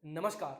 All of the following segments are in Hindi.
नमस्कार।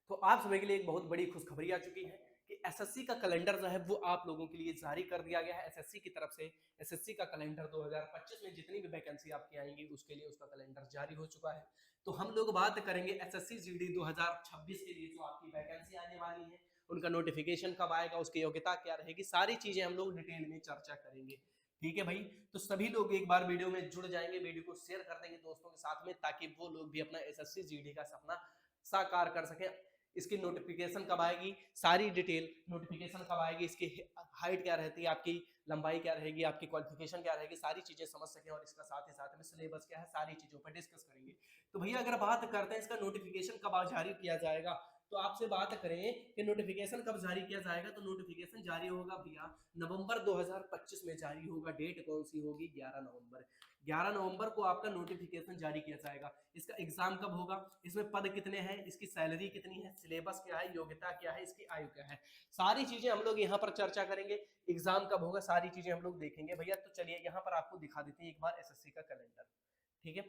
तो आप सभी के लिए एक बहुत बड़ी खुशखबरी आ चुकी है कि एसएससी का कैलेंडर जो है वो आप लोगों के लिए जारी कर दिया गया है। एसएससी की तरफ से एसएससी का कैलेंडर 2025 में जितनी भी वैकेंसी आपकी आएंगी उसके लिए उसका कैलेंडर जारी हो चुका है। तो हम लोग बात करेंगे एसएससी जीडी 2026 के लिए जो आपकी वैकेंसी आने वाली है, उनका नोटिफिकेशन कब आएगा, उसकी योग्यता क्या रहेगी, सारी चीजें हम लोग डिटेल में चर्चा करेंगे। ठीक है भाई। तो सभी लोग एक बार वीडियो में जुड़ जाएंगे, वीडियो को शेयर कर देंगे दोस्तों के साथ में, ताकि वो लोग भी अपना एसएससी जीडी का सपना साकार कर सके। इसकी नोटिफिकेशन कब आएगी, सारी डिटेल, नोटिफिकेशन कब आएगी, इसकी हाइट क्या रहती है, आपकी लंबाई क्या रहेगी, आपकी क्वालिफिकेशन क्या रहेगी, सारी चीजें समझ सके, और इसका साथ ही साथ में सिलेबस क्या है, सारी चीजों पर डिस्कस करेंगे। तो भैया अगर बात करते हैं इसका नोटिफिकेशन कब जारी किया जाएगा, तो आपसे बात करें कि नोटिफिकेशन कब जारी किया जाएगा, तो नोटिफिकेशन जारी होगा भैया नवंबर 2025 में जारी होगा। डेट कौन सी होगी? 11 नवंबर। 11 नवंबर को आपका नोटिफिकेशन जारी किया जाएगा। इसका एग्जाम कब होगा, इसमें पद कितने हैं, इसकी सैलरी कितनी है, सिलेबस क्या है, योग्यता क्या है, इसकी आयु क्या है, सारी चीजें हम लोग यहाँ पर चर्चा करेंगे। एग्जाम कब होगा, सारी चीजें हम लोग देखेंगे भैया। तो चलिए यहाँ पर आपको दिखा देते हैं एक बार एसएससी का कैलेंडर। ठीक है,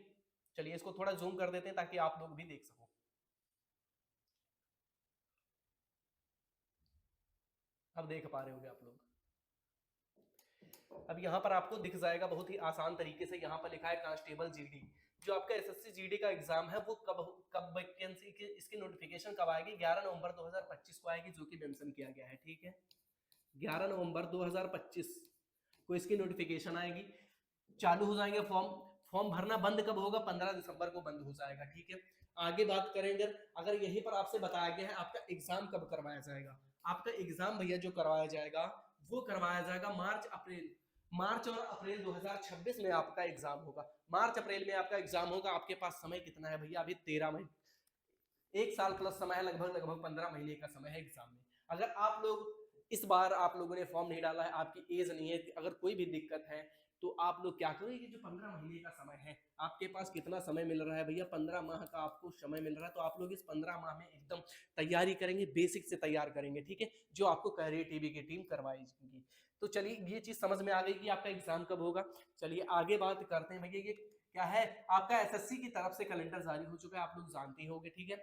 चलिए इसको थोड़ा जूम कर देते हैं ताकि आप लोग भी देख सको। अब देख पा रहे होंगे आप लोग। अब यहाँ पर आपको दिख जाएगा बहुत ही आसान तरीके से, यहाँ पर लिखा है कांस्टेबल जीडी। जो आपका एसएससी जीडी का एग्जाम है वो कब कब वैकेंसी की इसकी नोटिफिकेशन कब आएगी? 11 नवंबर 2025 को आएगी, जो कि मेंशन किया गया है। ठीक है, 11 नवंबर 2025 को इसकी नोटिफिकेशन आएगी। चालू हो जाएंगे फॉर्म। फॉर्म भरना बंद कब होगा? 15 दिसंबर को बंद हो जाएगा। ठीक है, आगे बात करेंगे। अगर यहीं पर आपसे बताया गया है आपका एग्जाम कब करवाया जाएगा, आपका एग्जाम भैया जो करवाया जाएगा वो करवाया जाएगा मार्च और अप्रैल 2026 में आपका एग्जाम होगा। मार्च अप्रैल में आपका एग्जाम होगा। आपके पास समय कितना है भैया? अभी 13 महीने, एक साल प्लस समय है, लगभग लगभग 15 महीने का समय है एग्जाम में। अगर आप लोग इस बार आप लोगों ने फॉर्म नहीं डाला है, आपकी एज नहीं है, अगर कोई भी दिक्कत है, तो आप लोग क्या करो, ये जो 15 महीने का समय है, आपके पास कितना समय मिल रहा है भैया? 15 माह का आपको समय मिल रहा है। तो आप लोग इस 15 माह में एकदम तैयारी करेंगे, बेसिक से तैयार करेंगे। ठीक है, जो आपको कैरियर टीवी की टीम करवाएगी। तो चलिए ये चीज समझ में आ गई कि आपका एग्जाम कब होगा। चलिए आगे बात करते हैं भैया। ये क्या है, आपका एसएससी की तरफ से कैलेंडर जारी हो चुका है, आप लोग जानते ही होंगे। ठीक है,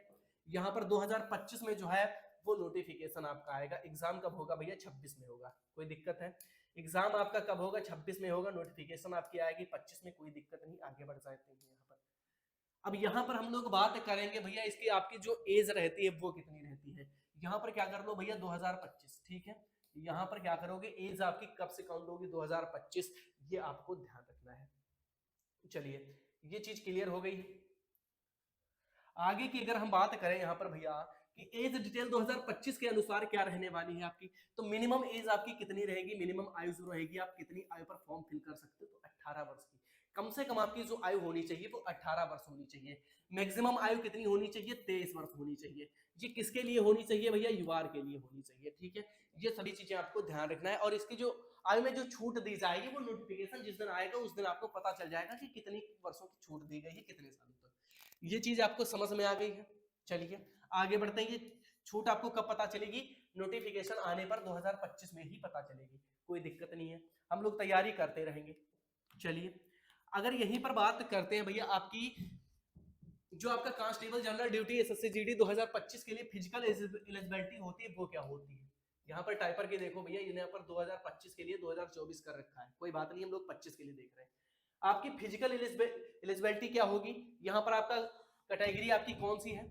यहाँ पर 2025 में जो है वो नोटिफिकेशन आपका आएगा। एग्जाम कब होगा भैया? 26 में होगा। कोई दिक्कत है? एग्जाम आपका कब होगा? 26 में होगा। नोटिफिकेशन आपकी आएगी 25 में। कोई दिक्कत नहीं, आगे बढ़ जाते हैं यहाँ पर। अब यहाँ पर हम लोग बात करेंगे भैया इसकी आपकी जो एज रहती है वो कितनी रहती है। यहाँ पर क्या कर लो भैया? 2025। ठीक है, यहाँ पर क्या करोगे, एज आपकी कब से काउंट होगी? 2025। ये आपको ध्यान रखना है। चलिए ये चीज क्लियर हो गई। आगे की अगर हम बात करें यहाँ पर भैया कि एज डिटेल 2025 के अनुसार क्या रहने वाली है आपकी, तो मिनिमम एज आपकी कितनी रहेगी, मिनिमम आयु जो रहेगी, आप कितनी आयु पर फॉर्म फिल कर सकते हो? तो 18 वर्ष की। कम से कम आपकी जो आयु होनी चाहिए वो 18 वर्ष होनी चाहिए। मैक्सिमम आयु कितनी होनी चाहिए? 23 वर्ष होनी चाहिए। ये किसके लिए होनी चाहिए भैया? युवा के लिए होनी चाहिए। ठीक है, ये सभी चीजें आपको ध्यान रखना है। और इसकी जो आयु में जो छूट दी जाएगी वो नोटिफिकेशन जिस दिन आएगा उस दिन आपको पता चल जाएगा कि कितनी वर्षों की छूट दी गई है, कितने सालों तक। ये चीज आपको समझ में आ गई है। चलिए आगे बढ़ते हैं। ये छूट आपको कब पता चलेगी? नोटिफिकेशन आने पर 2025 में ही पता चलेगी। कोई दिक्कत नहीं है, हम लोग तैयारी करते रहेंगे। चलिए अगर यहीं पर बात करते हैं भैया आपकी जो आपका constable general duty SSC GD 2025 के लिए फिजिकल एलिजिबिलिटी होती है वो क्या होती है। यहाँ पर टाइपर के देखो भैया, यहाँ पर 2025 के लिए 2024 कर रखा है। कोई बात नहीं, हम लोग 25 के लिए देख रहे हैं। आपकी फिजिकल एलिजिबिलिटी क्या होगी? यहाँ पर आपका कैटेगरी आपकी कौन सी है?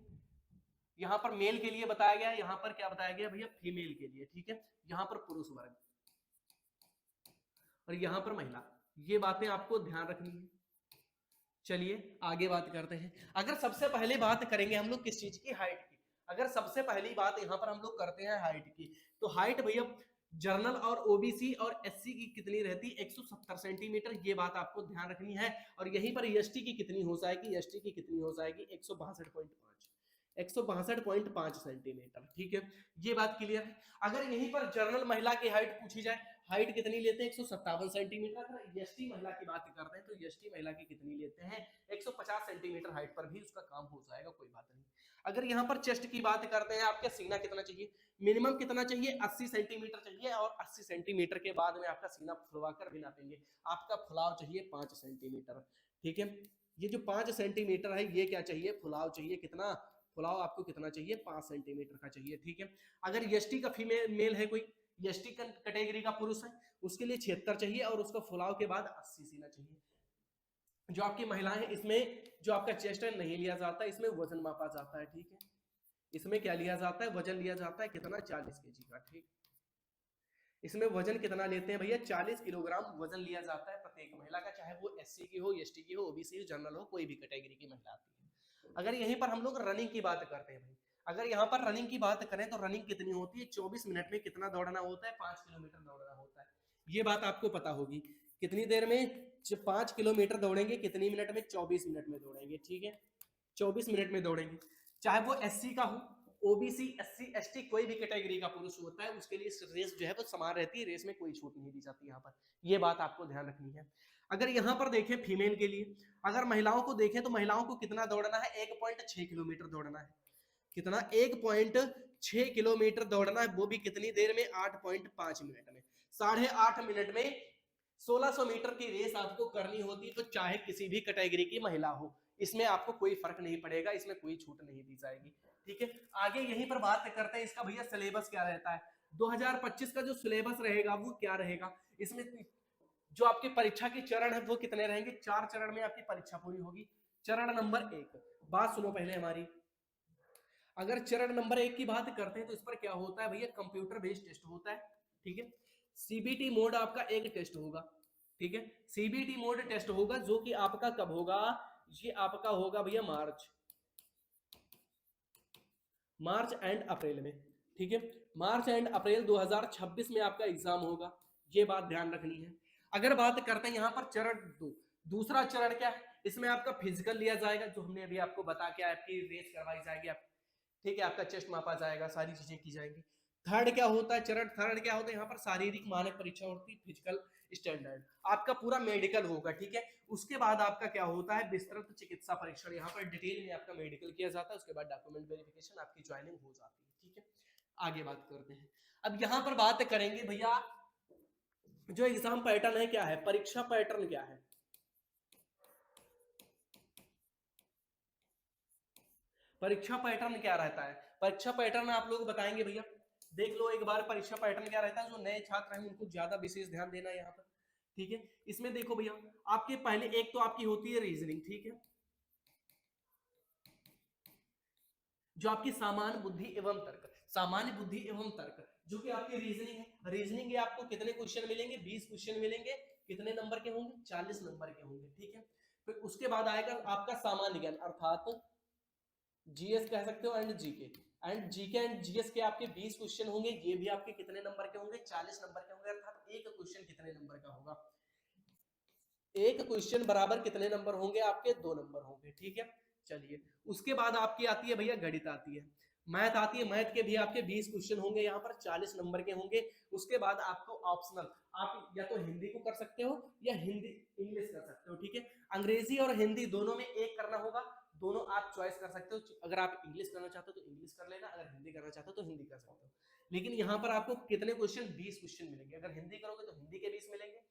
यहाँ पर मेल के लिए बताया गया है, यहाँ पर क्या बताया गया भैया? फीमेल के लिए। ठीक है, यहाँ पर पुरुष वर्ग और यहाँ पर महिला। ये बातें आपको ध्यान रखनी है। चलिए आगे बात करते हैं। अगर सबसे पहले बात करेंगे हम लोग किस चीज की? हाइट की। अगर सबसे पहली बात यहाँ पर हम लोग करते हैं हाइट की, तो हाइट भैया जर्नल और ओबीसी और एससी की कितनी रहती है? 170 सेंटीमीटर। ये बात आपको ध्यान रखनी है। और यहीं पर एसटी की कितनी हो जाएगी? एसटी की कितनी हो जाएगी? 162.5, 162.5 सेंटीमीटर। ठीक है, ये बात क्लियर है। अगर यहीं पर जनरल महिला की हाइट पूछी जाए, हाइट कितनी लेते हैं? 157 सेंटीमीटर। अगर एसटी महिला की बात करते हैं तो एसटी महिला की कितनी लेते हैं? 150 सेंटीमीटर हाइट पर भी उसका काम हो जाएगा, कोई बात नहीं। अगर यहाँ पर चेस्ट की बात करते हैं, आपका सीना कितना चाहिए? मिनिमम कितना चाहिए? 80 सेंटीमीटर चाहिए। और 80 सेंटीमीटर के बाद में आपका सीना फुलवा कर भी नापेंगे। आपका फुलाव चाहिए 5 सेंटीमीटर। ठीक है, ये जो 5 सेंटीमीटर है ये क्या चाहिए? फुलाव चाहिए। कितना? फुलाव आपको कितना चाहिए, 5 सेंटीमीटर का चाहिए, ठीक है। अगर एसटी का फीमेल मेल है, कोई एसटी कैटेगरी का पुरुष है, उसके लिए 76 चाहिए और उसका फुलाव के बाद 80 सीना चाहिए। जो आपकी महिलाएं हैं, इसमें जो आपका चेस्ट है नहीं लिया जाता, इसमें वजन मापा जाता है, ठीक है। इसमें क्या लिया जाता है, वजन लिया जाता है, कितना, 40 केजी का, ठीक। इसमें वजन कितना लेते हैं भैया, 40 किलोग्राम वजन लिया जाता है प्रत्येक महिला का, चाहे वो एससी की हो, एसटी की हो, ओबीसी हो, जनरल हो, कोई भी कैटेगरी की महिला आती है। अगर यहीं पर हम लोग रनिंग की बात करते हैं भाई, अगर यहाँ पर रनिंग की बात करें तो रनिंग कितनी होती है, 24 मिनट में कितना दौड़ना होता है, 5 किलोमीटर दौड़ना होता है। ये बात आपको पता होगी, कितनी देर में 5 किलोमीटर दौड़ेंगे, कितनी मिनट में, 24 मिनट में दौड़ेंगे, ठीक है। 24 मिनट में दौड़ेंगे, चाहे वो एससी का हो, ओबीसी, एससी, एसटी, कोई भी कैटेगरी का पुरुष होता है, उसके लिए रेस जो है वो समान रहती है, रेस में कोई छूट नहीं दी जाती यहाँ पर, ये बात आपको ध्यान रखनी है। अगर यहाँ पर देखें फीमेल के लिए, अगर महिलाओं को देखें तो महिलाओं को कितना दौड़ना है, 1.6 किलोमीटर दौड़ना है, कितना, 1.6 किलोमीटर दौड़ना है, वो भी कितनी देर में, 8.5 मिनट में। 8.5 मिनट में 1600 मीटर की रेस आपको करनी होती, तो चाहे किसी भी कैटेगरी की महिला हो, इसमें आपको कोई फर्क नहीं पड़ेगा, इसमें कोई छूट नहीं दी जाएगी, ठीक है। आगे यहीं पर बात करते हैं इसका भैया सिलेबस क्या रहता है। 2025 का जो सिलेबस रहेगा वो क्या रहेगा, इसमें जो आपकी परीक्षा की चरण है वो कितने रहेंगे, 4 चरण में आपकी परीक्षा पूरी होगी। चरण नंबर 1, बात सुनो पहले हमारी, अगर चरण नंबर 1 की बात करते हैं तो इस पर क्या होता है भैया, कंप्यूटर बेस्ड टेस्ट होता है, ठीक है। सीबीटी मोड आपका एक टेस्ट होगा, ठीक है। सीबीटी मोड टेस्ट होगा, जो कि आपका कब होगा, ये आपका होगा भैया मार्च एंड अप्रैल में, ठीक है। मार्च एंड अप्रैल 2026 में आपका एग्जाम होगा, ये बात ध्यान रखनी है। अगर बात करते हैं यहाँ पर चरण 2, दूसरा चरण क्या है, इसमें आपका फिजिकल लिया जाएगा, जो हमने अभी आपको बता के आपकी रेस करवाई जाएगी, आप, ठीक है, आपका चेस्ट मापा जाएगा, सारी चीजें की जाएंगी। थर्ड क्या होता है, चरण थर्ड क्या होता है, यहाँ पर शारीरिक मानक परीक्षा होती है, फिजिकल स्टैंडर्ड, आपका पूरा मेडिकल होगा, ठीक है। उसके बाद आपका क्या होता है, विस्तृत चिकित्सा परीक्षण, यहाँ पर डिटेल में आपका मेडिकल किया जाता है, उसके बाद डॉक्यूमेंट वेरिफिकेशन, आपकी ज्वाइनिंग हो जाती है, ठीक है। आगे बात करते हैं, अब यहाँ पर बात करेंगे भैया जो एग्जाम पैटर्न है क्या है, परीक्षा पैटर्न क्या है। परीक्षा पैटर्न क्या रहता है, परीक्षा पैटर्न आप लोग बताएंगे भैया, देख लो एक बार परीक्षा पैटर्न क्या रहता है, जो नए छात्र हैं उनको ज्यादा विशेष ध्यान देना है यहाँ पर, ठीक है। इसमें देखो भैया, आपके पहले एक तो आपकी होती है रीजनिंग, ठीक है, जो आपकी सामान्य बुद्धि एवं तर्क, सामान्य बुद्धि एवं तर्क, जो कि आपकी रीजनिंग है। रीजनिंग के आपको कितने क्वेश्चन मिलेंगे, 20 क्वेश्चन मिलेंगे, कितने नंबर के होंगे, 40 नंबर के होंगे, ठीक है। फिर उसके बाद आएगा आपका सामान्य ज्ञान, अर्थात जीएस कह सकते हो, एंड जीके, एंड जीएस के आपके 20 क्वेश्चन होंगे, ये भी आपके कितने नंबर के होंगे, 40 नंबर के होंगे, अर्थात एक क्वेश्चन कितने नंबर का होगा, एक क्वेश्चन बराबर कितने नंबर होंगे आपके, 2 नंबर होंगे, ठीक है। चलिए, उसके बाद आपकी आती है भैया गणित आती है, मैथ आती है, मैथ के भी आपके 20 क्वेश्चन होंगे, यहाँ पर 40 नंबर के होंगे। उसके बाद आपको ऑप्शनल, आप या तो हिंदी को कर सकते हो या हिंदी इंग्लिश कर सकते हो, ठीक है। अंग्रेजी और हिंदी दोनों में एक करना होगा, दोनों आप चॉइस कर सकते हो, अगर आप इंग्लिश करना चाहते हो तो इंग्लिश कर लेना, अगर हिंदी करना चाहते हो तो हिंदी कर सकते हो। लेकिन यहाँ पर आपको कितने क्वेश्चन, 20 क्वेश्चन मिलेंगे, अगर हिंदी करोगे तो हिंदी के 20 मिलेंगे,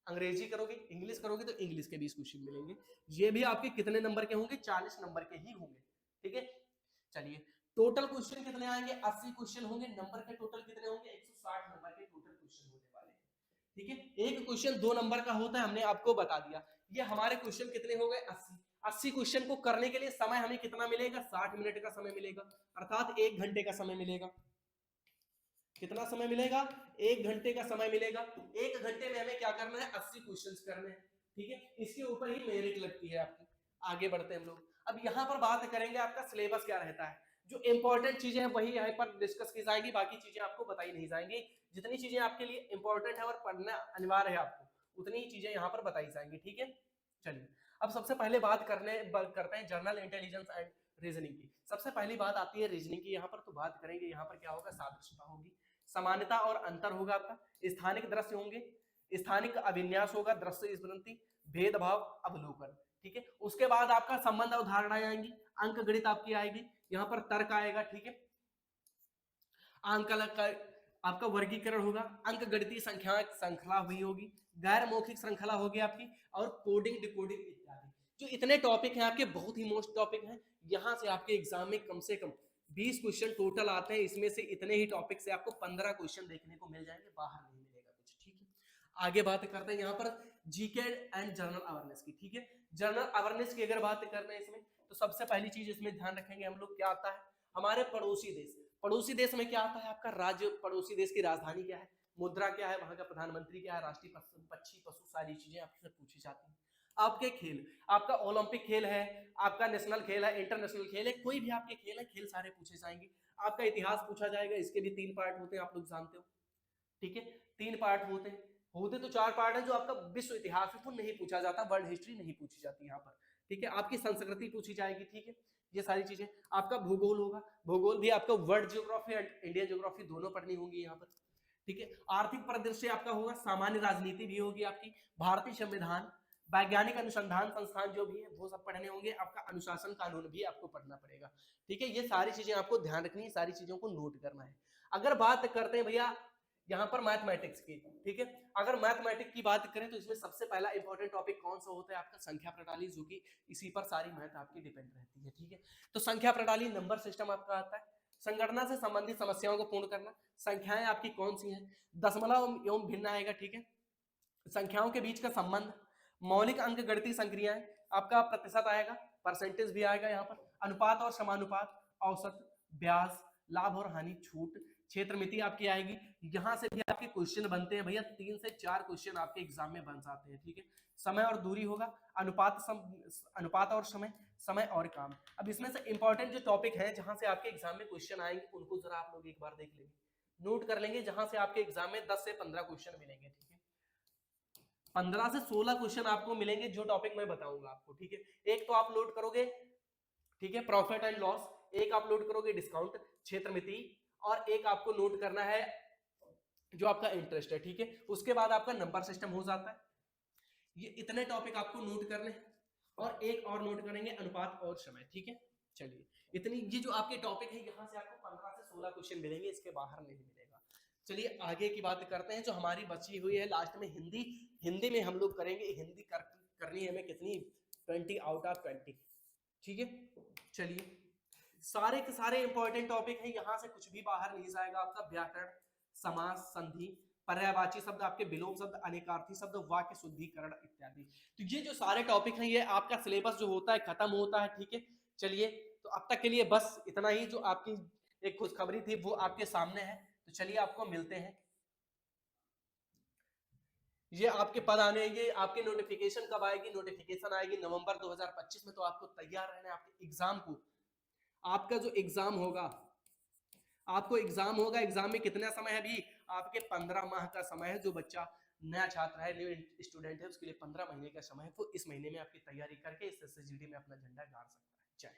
अंग्रेजी करोगे, इंग्लिश करोगे तो इंग्लिश के 20 क्वेश्चन मिलेंगे। ये भी आपके कितने नंबर के होंगे, 40 नंबर के ही होंगे, ठीक है। चलिए, टोटल क्वेश्चन कितने आएंगे, 80 क्वेश्चन होंगे, नंबर के टोटल कितने होंगे, 160 नंबर के टोटल क्वेश्चन होने वाले हैं, ठीक है। एक क्वेश्चन 2 नंबर का होता है, हमने आपको बता दिया। ये हमारे क्वेश्चन कितने हो गए, 80 क्वेश्चन को करने के लिए समय हमें कितना मिलेगा, 60 मिनट का समय मिलेगा, अर्थात 1 घंटे का समय मिलेगा। कितना समय मिलेगा, 1 घंटे का समय मिलेगा। 1 घंटे में हमें क्या करना है, 80 क्वेश्चंस करने हैं, ठीक है। इसके ऊपर ही मेरिट लगती है आपकी। आगे बढ़ते हैं हम लोग, अब यहाँ पर बात करेंगे आपका सिलेबस क्या रहता है, जो इंपॉर्टेंट चीजें हैं वही यहाँ पर डिस्कस की जाएगी, बाकी चीजें आपको बताई नहीं जाएंगी। जितनी चीजें आपके लिए इंपॉर्टेंट है और पढ़ना अनिवार्य है आपको, उतनी ही चीजें यहाँ पर बताई जाएंगी, ठीक है। चलिए, अब सबसे पहले बात करते हैं जनरल इंटेलिजेंस एंड रीजनिंग की। सबसे पहली बात आती है रीजनिंग की, यहाँ पर तो बात करेंगे, यहाँ पर क्या होगा, सादृश्यता होगी, समानता और अंतर होगा आपका, स्थानिक दृश्य होंगे, स्थानिक अभिन्यास होगा, दृश्य स्मृति, भेदभाव, अवलोकन, ठीक है। उसके बाद आपका संबंध अवधारणाएं आएंगी, अंक गणित आपकी आएगी, यहाँ पर तर्क आएगा, ठीक है। आंकलन का आपका वर्गीकरण होगा, अंक गणितीय संख्या श्रृंखला हुई होगी, गैर मौखिक श्रृंखला होगी आपकी, और कोडिंग डिकोडिंग इत्यादि। जो इतने टॉपिक हैं आपके, बहुत ही मोस्ट टॉपिक हैं, यहाँ से आपके एग्जाम में कम से कम 20 क्वेश्चन टोटल आते हैं, इसमें से इतने ही टॉपिक से आपको 15 क्वेश्चन देखने को मिल जाएंगे, बाहर नहीं मिलेगा कुछ। ठीक है, आगे बात करते हैं यहाँ पर जीके एंड जनरल अवेयरनेस की। ठीक है, जनरल अवेयरनेस की अगर बात करना है इसमें, तो सबसे पहली चीज इसमें ध्यान रखेंगे हम लोग, क्या आता है हमारे पड़ोसी देश। पड़ोसी देश में क्या आता है आपका राज्य, पड़ोसी देश की राजधानी क्या है, मुद्रा क्या है, वहां का प्रधानमंत्री क्या है, राष्ट्रीय पक्षी पशु, सारी चीजें आपसे पूछी जाती हैं। आपके खेल, आपका ओलंपिक खेल है, आपका नेशनल खेल है, इंटरनेशनल खेल है, कोई भी आपके खेल है, खेल सारे पूछे जाएंगे। आपका इतिहास पूछा जाएगा, इसके भी 3 पार्ट होते हैं, आप लोग जानते हो। ठीक है, 3 पार्ट होते हैं, होते तो 4 पार्ट है। जो आपका विश्व इतिहास है वो नहीं पूछा जाता, वर्ल्ड हिस्ट्री नहीं पूछी जाती यहाँ पर। ठीक है, आपकी संस्कृति पूछी जाएगी। ठीक है, ये सारी चीजें। आपका भूगोल होगा, भूगोल भी आपका world geography and Indian geography दोनों पढ़नी होंगी यहाँ पर। ठीक है, आर्थिक परिदृश्य आपका होगा, सामान्य राजनीति भी होगी आपकी, भारतीय संविधान, वैज्ञानिक अनुसंधान संस्थान जो भी है वो सब पढ़ने होंगे, आपका अनुशासन कानून भी आपको पढ़ना पड़ेगा। ठीक है, ये सारी चीजें आपको ध्यान रखनी है, सारी चीजों को नोट करना है। अगर बात करते हैं भैया यहाँ पर मैथमेटिक्स की, ठीक है, अगर मैथमेटिक्स की बात करें तो इसमें सबसे पहला इंपॉर्टेंट टॉपिक कौन सा होता है आपका, संख्या प्रणाली, जो कि इसी पर सारी मैथ आपकी डिपेंड रहती है। ठीक है, तो संख्या प्रणाली नंबर सिस्टम आपका आता है, संगणना से संबंधित समस्याओं को पूर्ण करना, संख्याएं आपकी कौन सी हैं, दशमलव एवं भिन्न आएगा। ठीक है, संख्याओं के बीच का संबंध, मौलिक अंक गणितीय संक्रियाएं, आपका प्रतिशत आएगा, परसेंटेज भी आएगा यहाँ पर, अनुपात और समानुपात, औसत, ब्याज, लाभ और हानि, छूट, क्षेत्र मिति आपकी आएगी। यहाँ से भी आपके क्वेश्चन बनते हैं भैया, 3 से 4 क्वेश्चन आपके एग्जाम में बन जाते हैं। ठीक है, समय और दूरी होगा, अनुपात और समय, समय और काम। अब इसमें से इंपॉर्टेंट जो टॉपिक है जहां से आपके एग्जाम में क्वेश्चन आएंगे उनको जरा आप लोग एक बार देख लेंगे, नोट कर लेंगे, जहां से आपके एग्जाम में 10 से 15 क्वेश्चन मिलेंगे। ठीक है, 15 से 16 क्वेश्चन आपको मिलेंगे, जो टॉपिक मैं बताऊंगा आपको। ठीक है, एक तो आप लोड करोगे, ठीक है, प्रॉफिट एंड लॉस, एक आप लोड करोगे डिस्काउंट, क्षेत्र मिति, और एक आपको नोट करना है जो आपका इंटरेस्ट है। ठीक है, उसके बाद आपका नंबर सिस्टम हो जाता है। ये इतने टॉपिक आपको नोट करने हैं, और एक और नोट करेंगे अनुपात और समय। ठीक है, चलिए, इतनी ये जो आपके टॉपिक है, यहाँ से आपको 15 से 16 क्वेश्चन मिलेंगे, इसके बाहर नहीं मिलेगा। चलिए आगे की बात करते हैं, जो हमारी बची हुई है लास्ट में हिंदी। हिंदी में हम लोग करेंगे, हिंदी करनी है हमें कितनी, 20 आउट ऑफ 20। ठीक है, चलिए, सारे के सारे इंपॉर्टेंट टॉपिक है, यहाँ से कुछ भी बाहर नहीं जाएगा आपका। व्याकरण, समास, संधि, पर्यायवाची शब्द, आपके विलोम शब्द, अनेकार्थी शब्द, वाक्य शुद्धिकरण इत्यादि। तो ये जो सारे टॉपिक हैं, ये आपका सिलेबस जो होता है खत्म होता है। ठीक है, चलिए, तो अब तक के लिए बस इतना ही, जो आपकी एक खुशखबरी थी वो आपके सामने है। तो चलिए, आपको मिलते हैं। ये आपके पद आने, ये आपके नोटिफिकेशन कब आएगी, नोटिफिकेशन आएगी नवंबर 2025 में। तो आपको तैयार रहना है आपके एग्जाम को। आपका जो एग्जाम होगा, आपको एग्जाम होगा, एग्जाम में कितना समय है अभी, आपके 15 माह का समय है। जो बच्चा नया छात्र है, न्यू स्टूडेंट है, उसके लिए 15 महीने का समय है। वो इस महीने में आपकी तैयारी करके इस SSGD में अपना झंडा गाड़ सकता है। जय